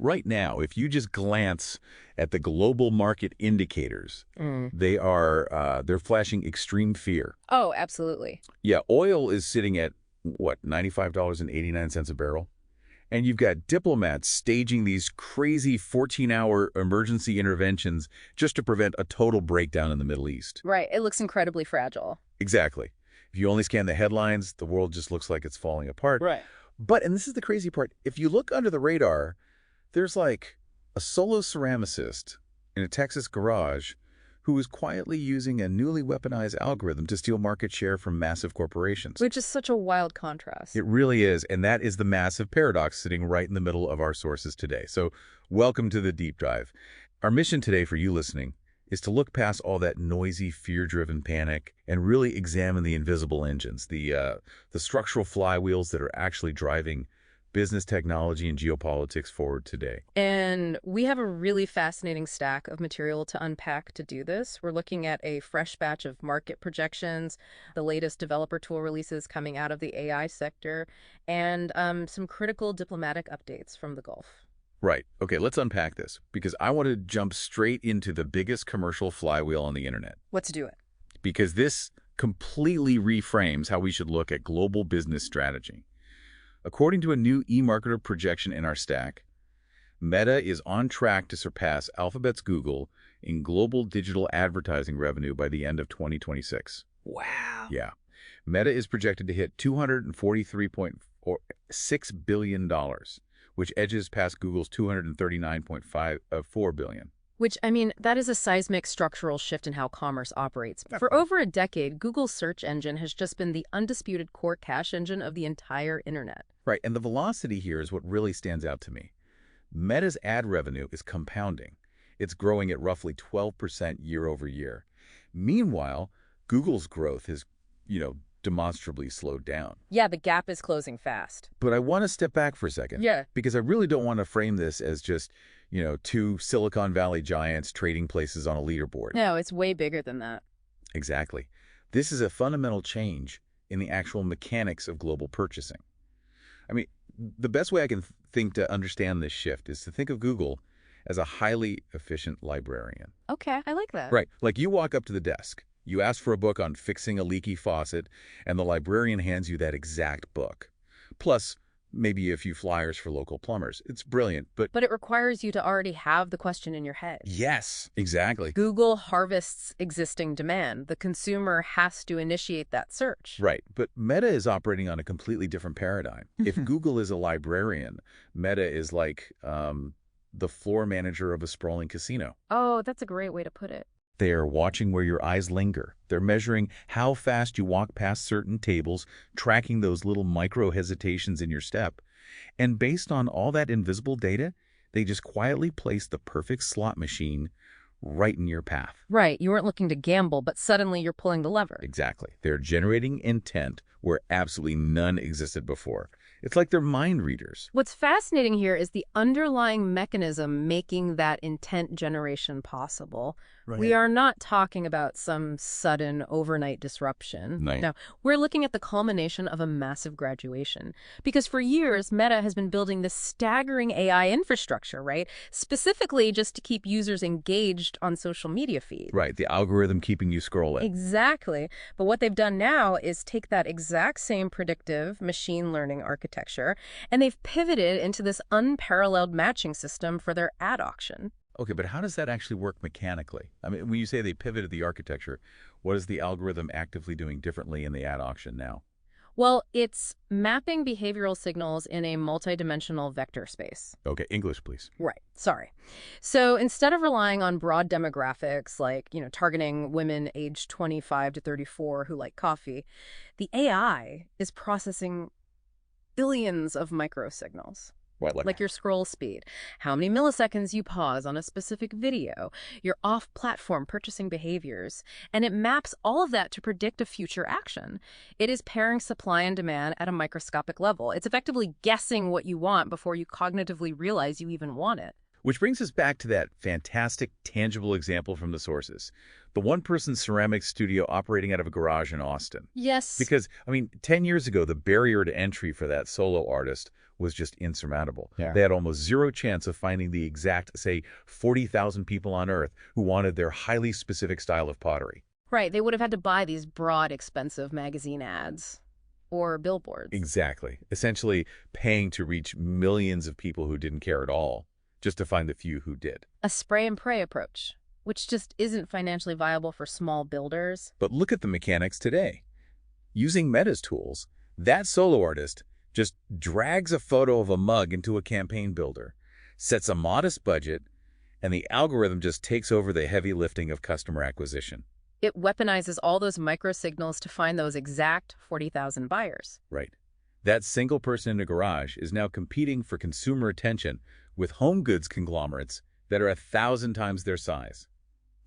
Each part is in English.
Right now, if you just glance at the global market indicators, they're flashing extreme fear. Oh, absolutely. Yeah, oil is sitting at, what, $95.89 a barrel? And you've got diplomats staging these crazy 14-hour emergency interventions just to prevent a total breakdown in the Middle East. Right. It looks incredibly fragile. Exactly. If you only scan the headlines, the world just looks like it's falling apart. Right. But, and this is the crazy part, if you look under the radar, there's like a solo ceramicist in a Texas garage who is quietly using a newly weaponized algorithm to steal market share from massive corporations. Which is such a wild contrast. It really is, and that is the massive paradox sitting right in the middle of our sources today. So welcome to the deep dive. Our mission today for you listening is to look past all that noisy, fear-driven panic and really examine the invisible engines, the structural flywheels that are actually driving business, technology, and geopolitics forward today. And we have a really fascinating stack of material to unpack to do this. We're looking at a fresh batch of market projections, the latest developer tool releases coming out of the AI sector, and some critical diplomatic updates from the Gulf. Right. Okay, let's unpack this, because I want to jump straight into the biggest commercial flywheel on the internet. Let's do it. Because this completely reframes how we should look at global business strategy. According to a new eMarketer projection in our stack, Meta is on track to surpass Alphabet's Google in global digital advertising revenue by the end of 2026. Wow. Yeah. Meta is projected to hit $243.6 billion, which edges past Google's $239.4 billion. Which, I mean, that is a seismic structural shift in how commerce operates. For over a decade, Google's search engine has just been the undisputed core cache engine of the entire internet. Right, and the velocity here is what really stands out to me. Meta's ad revenue is compounding. It's growing at roughly 12% year over year. Meanwhile, Google's growth has, demonstrably slowed down. Yeah, the gap is closing fast. But I want to step back for a second. Yeah. Because I really don't want to frame this as just, two Silicon Valley giants trading places on a leaderboard. No, it's way bigger than that. Exactly. This is a fundamental change in the actual mechanics of global purchasing. I mean, the best way I can think to understand this shift is to think of Google as a highly efficient librarian. Okay, I like that. Right. Like you walk up to the desk, you ask for a book on fixing a leaky faucet, and the librarian hands you that exact book. Plus, maybe a few flyers for local plumbers. It's brilliant, but it requires you to already have the question in your head. Yes, exactly. Google harvests existing demand. The consumer has to initiate that search. Right, but Meta is operating on a completely different paradigm. If Google is a librarian, Meta is like the floor manager of a sprawling casino. Oh, that's a great way to put it. They are watching where your eyes linger. They're measuring how fast you walk past certain tables, tracking those little micro-hesitations in your step. And based on all that invisible data, they just quietly place the perfect slot machine right in your path. Right. You weren't looking to gamble, but suddenly you're pulling the lever. Exactly. They're generating intent where absolutely none existed before. It's like they're mind readers. What's fascinating here is the underlying mechanism making that intent generation possible. Right. We are not talking about some sudden overnight disruption. Right. No, we're looking at the culmination of a massive graduation. Because for years, Meta has been building this staggering AI infrastructure, right? Specifically just to keep users engaged on social media feeds. Right, the algorithm keeping you scrolling. Exactly. But what they've done now is take that exact same predictive machine learning architecture, and they've pivoted into this unparalleled matching system for their ad auction. Okay, but how does that actually work mechanically? I mean, when you say they pivoted the architecture, what is the algorithm actively doing differently in the ad auction now? Well, it's mapping behavioral signals in a multidimensional vector space. Okay, English, please. Right. Sorry. So instead of relying on broad demographics like, targeting women aged 25 to 34 who like coffee, the AI is processing billions of microsignals. What, like your scroll speed, how many milliseconds you pause on a specific video, your off-platform purchasing behaviors, and it maps all of that to predict a future action. It is pairing supply and demand at a microscopic level. It's effectively guessing what you want before you cognitively realize you even want it. Which brings us back to that fantastic, tangible example from the sources. The one-person ceramics studio operating out of a garage in Austin. Yes. Because, 10 years ago, the barrier to entry for that solo artist was just insurmountable. Yeah. They had almost zero chance of finding the exact, say, 40,000 people on Earth who wanted their highly specific style of pottery. Right, they would have had to buy these broad, expensive magazine ads or billboards. Exactly. Essentially paying to reach millions of people who didn't care at all, just to find the few who did. A spray and pray approach, which just isn't financially viable for small builders. But look at the mechanics today. Using Meta's tools, that solo artist just drags a photo of a mug into a campaign builder, sets a modest budget, and the algorithm just takes over the heavy lifting of customer acquisition. It weaponizes all those micro signals to find those exact 40,000 buyers. Right. That single person in a garage is now competing for consumer attention with home goods conglomerates that are 1,000 times their size.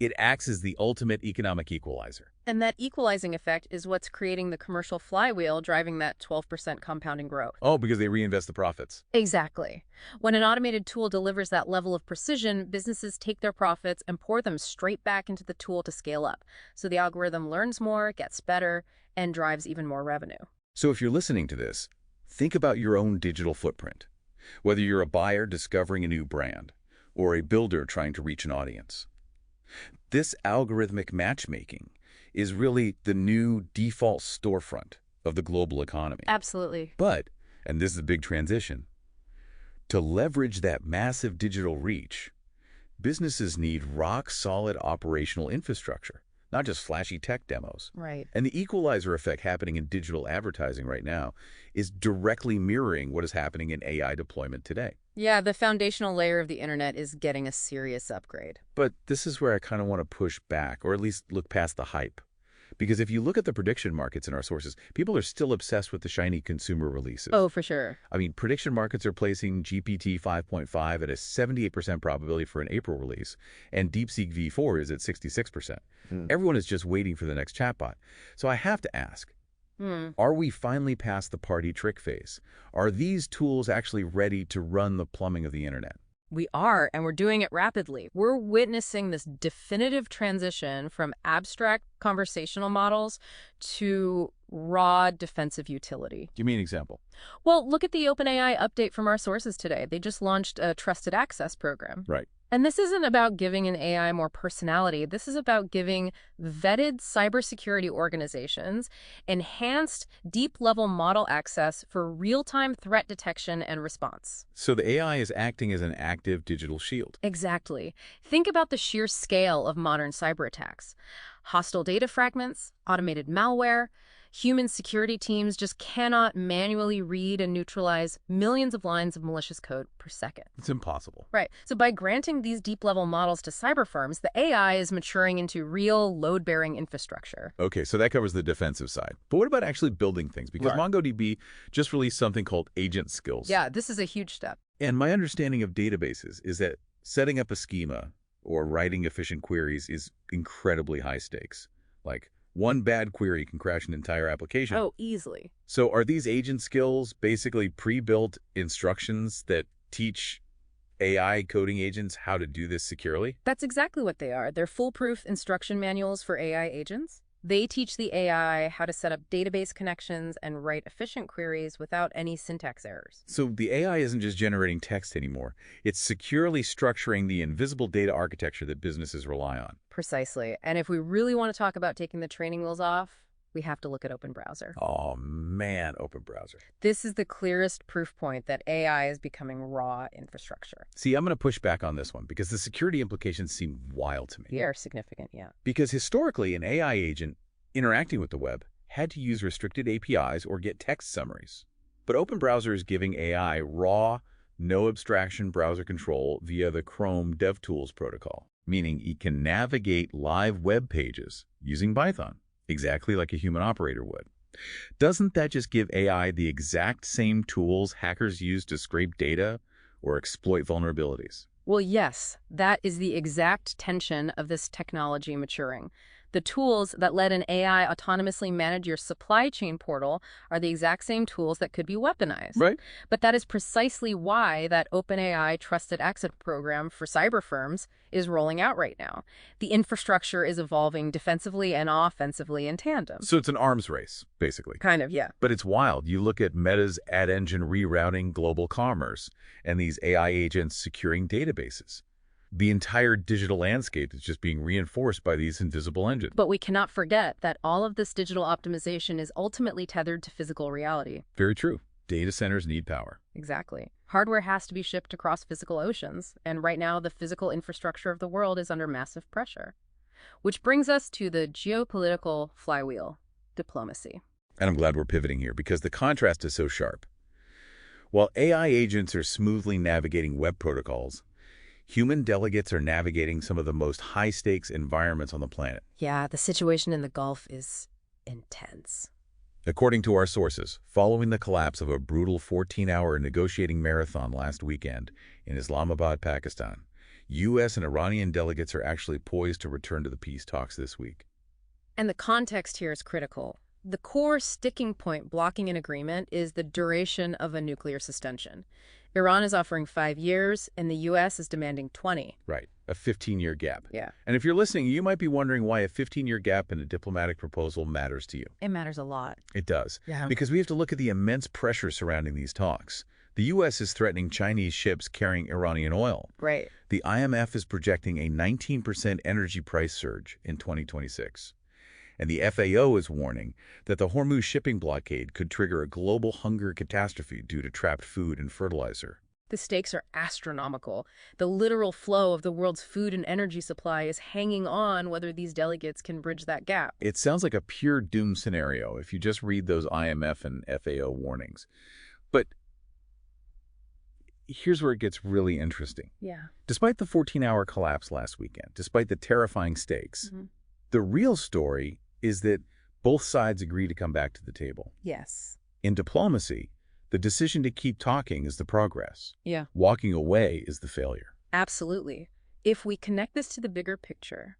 It acts as the ultimate economic equalizer. And that equalizing effect is what's creating the commercial flywheel driving that 12% compounding growth. Oh, because they reinvest the profits. Exactly. When an automated tool delivers that level of precision, businesses take their profits and pour them straight back into the tool to scale up. So the algorithm learns more, gets better, and drives even more revenue. So if you're listening to this, think about your own digital footprint. Whether you're a buyer discovering a new brand or a builder trying to reach an audience. This algorithmic matchmaking is really the new default storefront of the global economy. Absolutely. But, and this is a big transition, to leverage that massive digital reach, businesses need rock-solid operational infrastructure, not just flashy tech demos. Right. And the equalizer effect happening in digital advertising right now is directly mirroring what is happening in AI deployment today. Yeah, the foundational layer of the internet is getting a serious upgrade. But this is where I kind of want to push back, or at least look past the hype. Because if you look at the prediction markets in our sources, people are still obsessed with the shiny consumer releases. Oh, for sure. I mean, prediction markets are placing GPT 5.5 at a 78% probability for an April release, and DeepSeek V4 is at 66%. Everyone is just waiting for the next chatbot. So I have to ask, are we finally past the party trick phase? Are these tools actually ready to run the plumbing of the internet? We are, and we're doing it rapidly. We're witnessing this definitive transition from abstract conversational models to raw defensive utility. Give me an example. Well, look at the OpenAI update from our sources today. They just launched a trusted access program. Right. And this isn't about giving an AI more personality. This is about giving vetted cybersecurity organizations enhanced deep-level model access for real-time threat detection and response. So the AI is acting as an active digital shield. Exactly. Think about the sheer scale of modern cyber attacks. Hostile data fragments, automated malware. Human security teams just cannot manually read and neutralize millions of lines of malicious code per second. It's impossible. Right. So by granting these deep-level models to cyber firms, the AI is maturing into real load-bearing infrastructure. Okay, so that covers the defensive side. But what about actually building things? Because Right. MongoDB just released something called agent skills. Yeah, this is a huge step. And my understanding of databases is that setting up a schema or writing efficient queries is incredibly high stakes. Like, one bad query can crash an entire application. Oh, easily. So are these agent skills basically pre-built instructions that teach AI coding agents how to do this securely? That's exactly what they are. They're foolproof instruction manuals for AI agents. They teach the AI how to set up database connections and write efficient queries without any syntax errors. So the AI isn't just generating text anymore. It's securely structuring the invisible data architecture that businesses rely on. Precisely. And if we really want to talk about taking the training wheels off, we have to look at Open Browser. Oh man, Open Browser. This is the clearest proof point that AI is becoming raw infrastructure. See, I'm going to push back on this one because the security implications seem wild to me. They are significant, yeah. Because historically, an AI agent interacting with the web had to use restricted APIs or get text summaries. But Open Browser is giving AI raw, no abstraction browser control via the Chrome DevTools protocol, meaning it can navigate live web pages using Python, exactly like a human operator would. Doesn't that just give AI the exact same tools hackers use to scrape data or exploit vulnerabilities? Well, yes, that is the exact tension of this technology maturing. The tools that let an AI autonomously manage your supply chain portal are the exact same tools that could be weaponized. Right. But that is precisely why that OpenAI Trusted Exit program for cyber firms is rolling out right now. The infrastructure is evolving defensively and offensively in tandem. So it's an arms race, basically. Kind of, yeah. But it's wild. You look at Meta's ad engine rerouting global commerce and these AI agents securing databases. The entire digital landscape is just being reinforced by these invisible engines. But we cannot forget that all of this digital optimization is ultimately tethered to physical reality. Very true. Data centers need power. Exactly. Hardware has to be shipped across physical oceans, and right now the physical infrastructure of the world is under massive pressure. Which brings us to the geopolitical flywheel, diplomacy. And I'm glad we're pivoting here because the contrast is so sharp. While AI agents are smoothly navigating web protocols, human delegates are navigating some of the most high-stakes environments on the planet. Yeah, the situation in the Gulf is intense. According to our sources, following the collapse of a brutal 14-hour negotiating marathon last weekend in Islamabad, Pakistan, U.S. and Iranian delegates are actually poised to return to the peace talks this week. And the context here is critical. The core sticking point blocking an agreement is the duration of a nuclear suspension. Iran is offering 5 years, and the U.S. is demanding 20. Right, a 15-year gap. Yeah. And if you're listening, you might be wondering why a 15-year gap in a diplomatic proposal matters to you. It matters a lot. It does. Yeah. Because we have to look at the immense pressure surrounding these talks. The U.S. is threatening Chinese ships carrying Iranian oil. Right. The IMF is projecting a 19% energy price surge in 2026. And the FAO is warning that the Hormuz shipping blockade could trigger a global hunger catastrophe due to trapped food and fertilizer. The stakes are astronomical. The literal flow of the world's food and energy supply is hanging on whether these delegates can bridge that gap. It sounds like a pure doom scenario if you just read those IMF and FAO warnings. But here's where it gets really interesting. Yeah. Despite the 14-hour collapse last weekend, despite the terrifying stakes, the real story is that both sides agree to come back to the table. Yes. In diplomacy, the decision to keep talking is the progress. Yeah. Walking away is the failure. Absolutely. If we connect this to the bigger picture,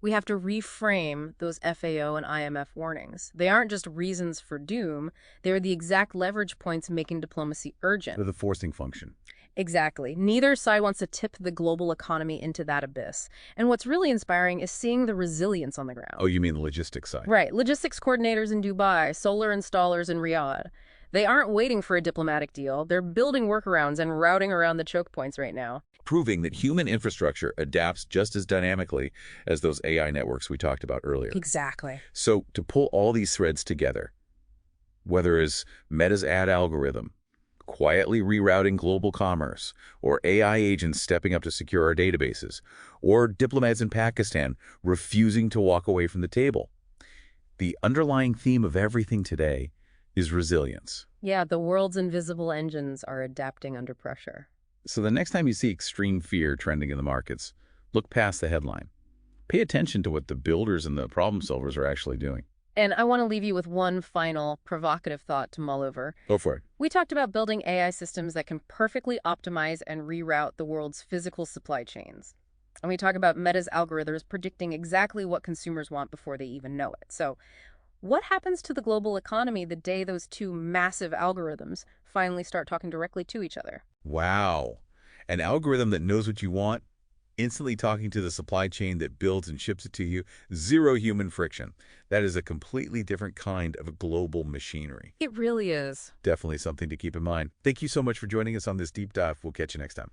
we have to reframe those FAO and IMF warnings. They aren't just reasons for doom. They're the exact leverage points making diplomacy urgent. They're the forcing function. Exactly. Neither side wants to tip the global economy into that abyss. And what's really inspiring is seeing the resilience on the ground. Oh, you mean the logistics side? Right. Logistics coordinators in Dubai, solar installers in Riyadh. They aren't waiting for a diplomatic deal. They're building workarounds and routing around the choke points right now. Proving that human infrastructure adapts just as dynamically as those AI networks we talked about earlier. Exactly. So to pull all these threads together, whether it's Meta's ad algorithm, quietly rerouting global commerce, or AI agents stepping up to secure our databases, or diplomats in Pakistan refusing to walk away from the table, the underlying theme of everything today is resilience. Yeah, the world's invisible engines are adapting under pressure. So the next time you see extreme fear trending in the markets, look past the headline. Pay attention to what the builders and the problem solvers are actually doing. And I want to leave you with one final provocative thought to mull over. Go for it. We talked about building AI systems that can perfectly optimize and reroute the world's physical supply chains. And we talk about Meta's algorithms predicting exactly what consumers want before they even know it. So what happens to the global economy the day those two massive algorithms finally start talking directly to each other? Wow. An algorithm that knows what you want, instantly talking to the supply chain that builds and ships it to you, zero human friction. That is a completely different kind of global machinery. It really is. Definitely something to keep in mind. Thank you so much for joining us on this deep dive. We'll catch you next time.